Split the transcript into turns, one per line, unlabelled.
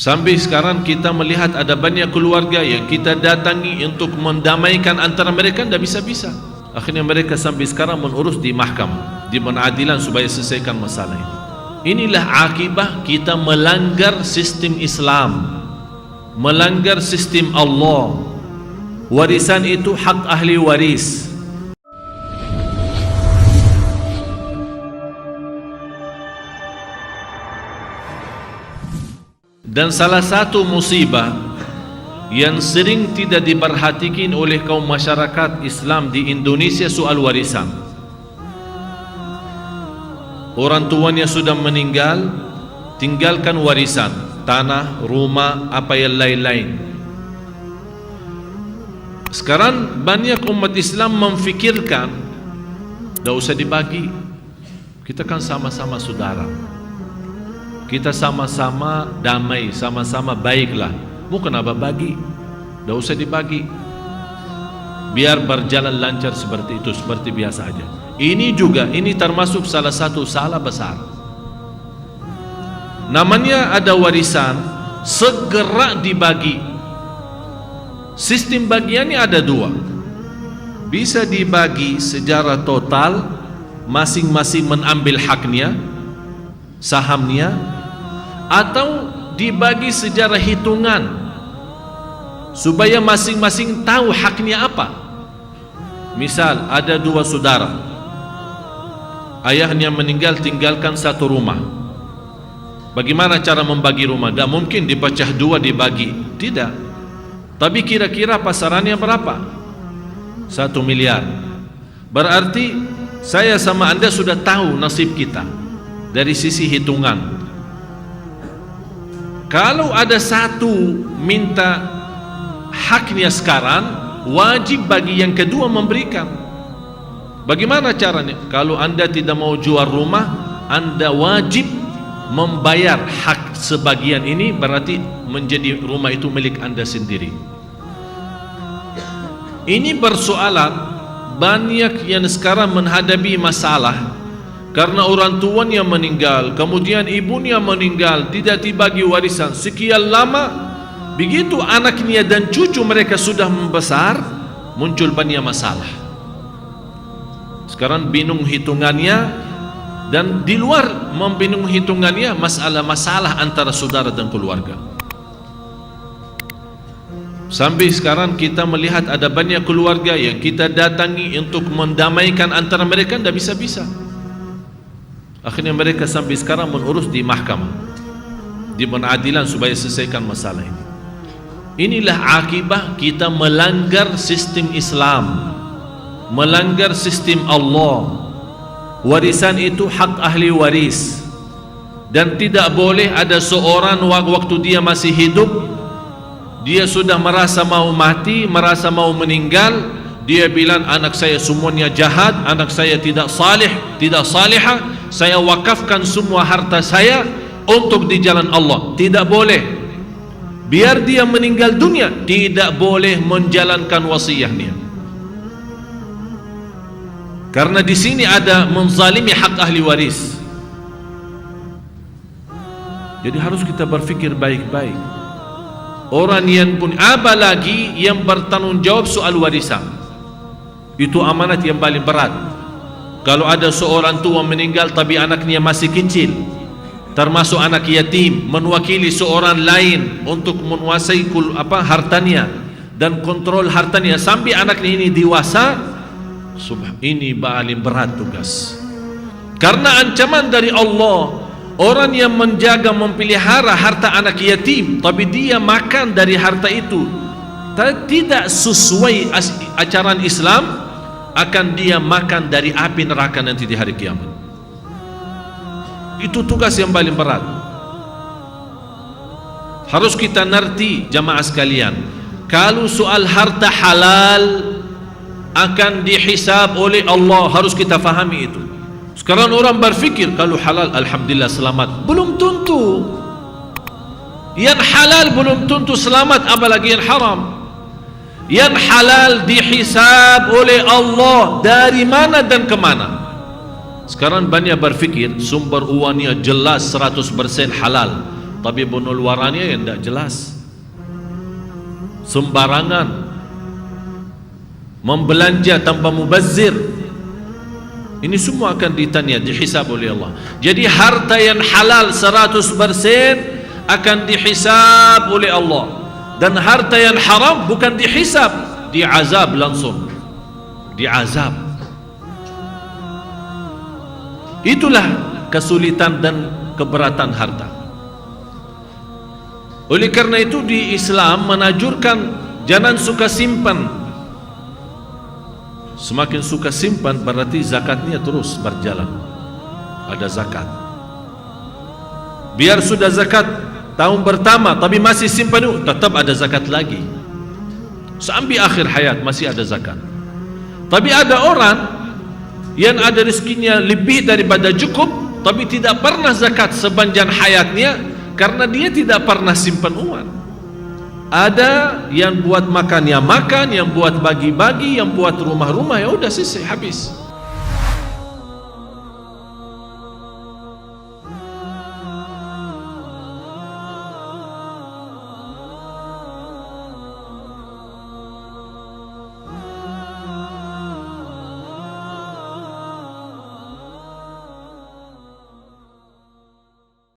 Sampai sekarang kita melihat ada banyak keluarga yang kita datangi untuk mendamaikan antara mereka, tidak bisa-bisa. Akhirnya mereka sampai sekarang mengurus di mahkamah, di pengadilan supaya selesaikan masalah ini. Inilah akibat kita melanggar sistem Islam, melanggar sistem Allah. Warisan itu hak ahli waris. Dan salah satu musibah yang sering tidak diperhatikan oleh kaum masyarakat Islam di Indonesia soal warisan. Orang tuanya sudah meninggal, tinggalkan warisan, tanah, rumah, apa yang lain-lain. Sekarang banyak umat Islam memfikirkan, tidak usah dibagi, kita kan sama-sama saudara, kita sama-sama damai, sama-sama baiklah. Mau kenapa bagi? Tidak usah dibagi, biar berjalan lancar seperti itu, seperti biasa aja. Ini juga, ini termasuk salah satu salah besar. Namanya ada warisan, segera dibagi. Sistem bagiannya ada dua. Bisa dibagi secara total, masing-masing mengambil haknya, sahamnya, atau dibagi secara hitungan supaya masing-masing tahu haknya apa. Misal ada dua saudara, ayahnya meninggal tinggalkan satu rumah. Bagaimana cara membagi rumah? Tidak mungkin dipecah dua dibagi, tidak. Tapi kira-kira pasarannya berapa? 1 miliar. Berarti saya sama anda sudah tahu nasib kita dari sisi hitungan. Kalau ada satu minta haknya sekarang, wajib bagi yang kedua memberikan. Bagaimana caranya? Kalau anda tidak mau jual rumah, anda wajib membayar hak sebagian ini, berarti menjadi rumah itu milik anda sendiri. Ini persoalan banyak yang sekarang menghadapi masalah karena orang tuanya meninggal, kemudian ibunya meninggal, tidak dibagi warisan sekian lama. Begitu anaknya dan cucu mereka sudah membesar, muncul banyak masalah. Sekarang bingung hitungannya, dan di luar membingung hitungannya, masalah-masalah antara saudara dan keluarga. Sampai sekarang kita melihat ada banyak keluarga yang kita datangi untuk mendamaikan antara mereka, tidak bisa-bisa. Akhirnya mereka sampai sekarang mengurus di mahkamah, di pengadilan supaya selesaikan masalah ini. Inilah akibat kita melanggar sistem Islam, melanggar sistem Allah. Warisan itu hak ahli waris, dan tidak boleh ada seorang waktu dia masih hidup, dia sudah merasa mau mati, merasa mau meninggal, dia bilang anak saya semuanya jahat, anak saya tidak salih, tidak salihah, saya wakafkan semua harta saya untuk di jalan Allah. Tidak boleh. Biar dia meninggal dunia, tidak boleh menjalankan wasiatnya. Karena di sini ada menzalimi hak ahli waris. Jadi harus kita berfikir baik-baik. Orang yang pun, apalagi yang bertanggung jawab soal warisan, itu amanat yang paling berat. Kalau ada seorang tua meninggal tapi anaknya masih kecil, termasuk anak yatim, menwakili seorang lain untuk menguasai hartanya dan kontrol hartanya sampai anaknya ini dewasa, ini paling berat tugas. Karena ancaman dari Allah, orang yang menjaga memelihara harta anak yatim tapi dia makan dari harta itu tidak sesuai ajaran Islam, akan dia makan dari api neraka nanti di hari kiamat. Itu tugas yang paling berat. Harus kita ngerti jamaah sekalian, kalau soal harta halal akan dihisab oleh Allah, harus kita fahami itu. Sekarang orang berfikir kalau halal alhamdulillah selamat, belum tentu. Yang halal belum tentu selamat, apalagi yang haram. Yang halal dihisab oleh Allah dari mana dan kemana. Sekarang banyak berfikir sumber uangnya jelas 100% halal, tapi pengeluarannya yang tidak jelas, sembarangan, membelanja tanpa mubazir. Ini semua akan ditanya, dihisab oleh Allah. Jadi harta yang halal 100% akan dihisab oleh Allah, dan harta yang haram bukan dihisab, diazab langsung, diazab. Itulah kesulitan dan keberatan harta. Oleh karena itu di Islam menanjurkan jangan suka simpan. Semakin suka simpan berarti zakatnya terus berjalan, ada zakat. Biar sudah zakat tahun pertama tapi masih simpan itu, tetap ada zakat lagi sampai akhir hayat masih ada zakat. Tapi ada orang yang ada rezekinya lebih daripada cukup tapi tidak pernah zakat sepanjang hayatnya karena dia tidak pernah simpan uang. Ada yang buat makan ya makan, yang buat bagi-bagi, yang buat rumah-rumah, ya udah selesai habis.